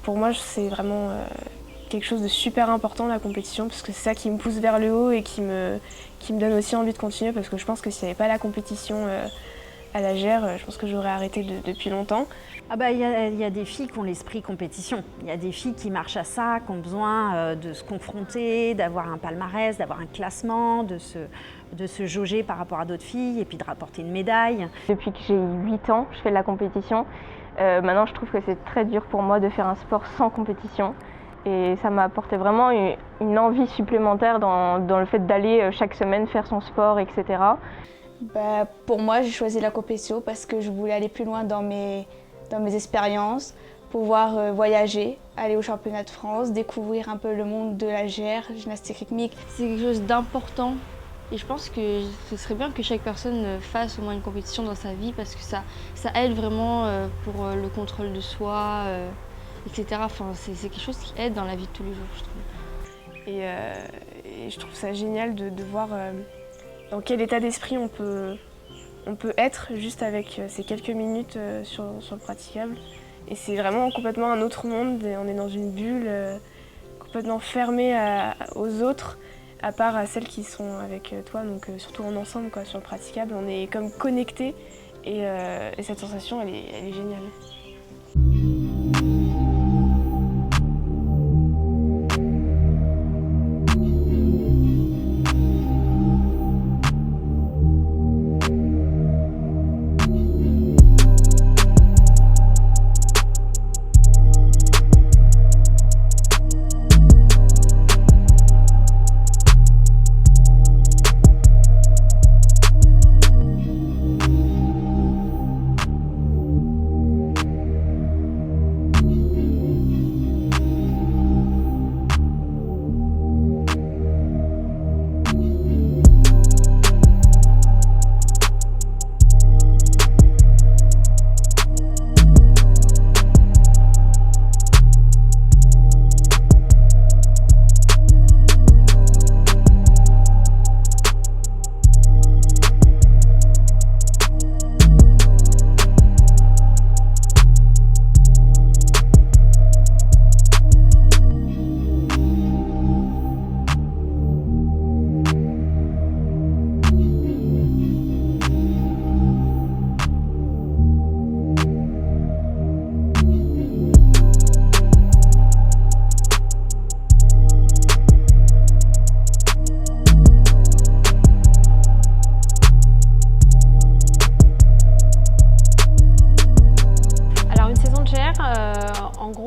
Pour moi, c'est vraiment quelque chose de super important, la compétition, parce que c'est ça qui me pousse vers le haut et qui me donne aussi envie de continuer, parce que je pense que s'il n'y avait pas la compétition à la GR, je pense que j'aurais arrêté depuis longtemps. Ah bah, y a des filles qui ont l'esprit compétition. Il y a des filles qui marchent à ça, qui ont besoin de se confronter, d'avoir un palmarès, d'avoir un classement, de se jauger par rapport à d'autres filles et puis de rapporter une médaille. Depuis que j'ai 8 ans, je fais de la compétition. Maintenant, je trouve que c'est très dur pour moi de faire un sport sans compétition. Et ça m'a apporté vraiment une envie supplémentaire dans le fait d'aller chaque semaine faire son sport, etc. Pour moi, j'ai choisi la compétition parce que je voulais aller plus loin dans mes expériences, pouvoir voyager, aller au championnat de France, découvrir un peu le monde de la GR, gymnastique rythmique. C'est quelque chose d'important et je pense que ce serait bien que chaque personne fasse au moins une compétition dans sa vie parce que ça aide vraiment pour le contrôle de soi, etc. Enfin, c'est quelque chose qui aide dans la vie de tous les jours, je trouve. Et je trouve ça génial de voir dans quel état d'esprit on peut être juste avec ces quelques minutes sur le praticable. Et c'est vraiment complètement un autre monde, on est dans une bulle complètement fermée aux autres, à part à celles qui sont avec toi, donc surtout en ensemble quoi, sur le praticable, on est comme connectés et cette sensation elle est géniale.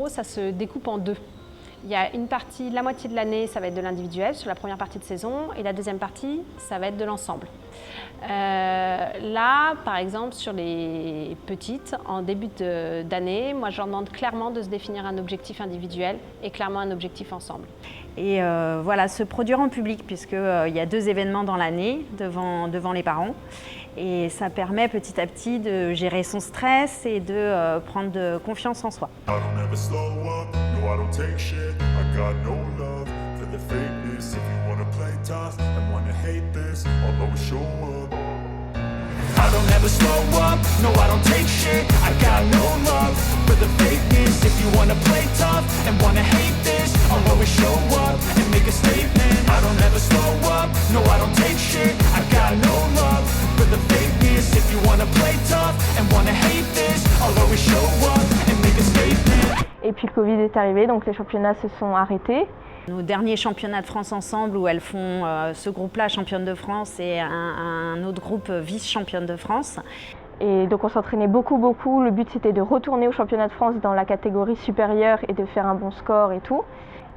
Ça se découpe en deux. Il y a une partie, la moitié de l'année, ça va être de l'individuel sur la première partie de saison et la deuxième partie, ça va être de l'ensemble. Là, par exemple, sur les petites, en début d'année, moi je leur demande clairement de se définir un objectif individuel et clairement un objectif ensemble. Et voilà, se produire en public puisqu'il y a 2 événements dans l'année devant les parents. Et ça permet petit à petit de gérer son stress et de prendre de confiance en soi. I don't ever slow up, no I don't take shit. I got no love for the fakeness. If you wanna play tough and wanna hate this, I'll always show up and make a statement. I don't ever slow up, no I don't take shit. I got no love for the fakeness. If you wanna play tough and wanna hate this, I'll always show up and make a statement. Et puis le Covid est arrivé, donc les championnats se sont arrêtés. Nos derniers championnats de France ensemble où elles font ce groupe-là championne de France et un autre groupe vice-championne de France. Et donc on s'entraînait beaucoup. Le but c'était de retourner au championnat de France dans la catégorie supérieure et de faire un bon score et tout.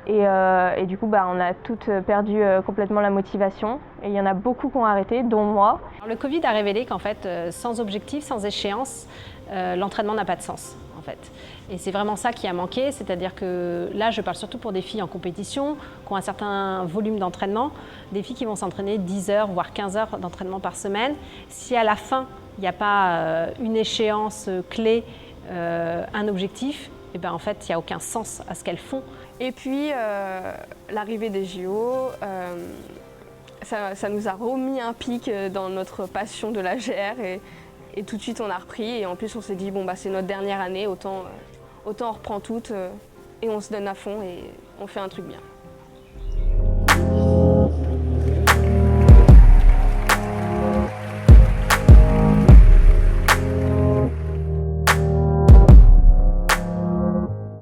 Et du coup on a toutes perdu complètement la motivation. Et il y en a beaucoup qui ont arrêté, dont moi. Alors, le Covid a révélé qu'en fait, sans objectif, sans échéance, l'entraînement n'a pas de sens. En fait. Et c'est vraiment ça qui a manqué, c'est-à-dire que là, je parle surtout pour des filles en compétition, qui ont un certain volume d'entraînement, des filles qui vont s'entraîner 10 heures, voire 15 heures d'entraînement par semaine. Si à la fin, il n'y a pas une échéance clé, un objectif, et ben en fait, il n'y a aucun sens à ce qu'elles font. Et puis, l'arrivée des JO, ça nous a remis un pic dans notre passion de la GR et tout de suite on a repris et en plus on s'est dit bon c'est notre dernière année, autant on reprend toutes et on se donne à fond et on fait un truc bien.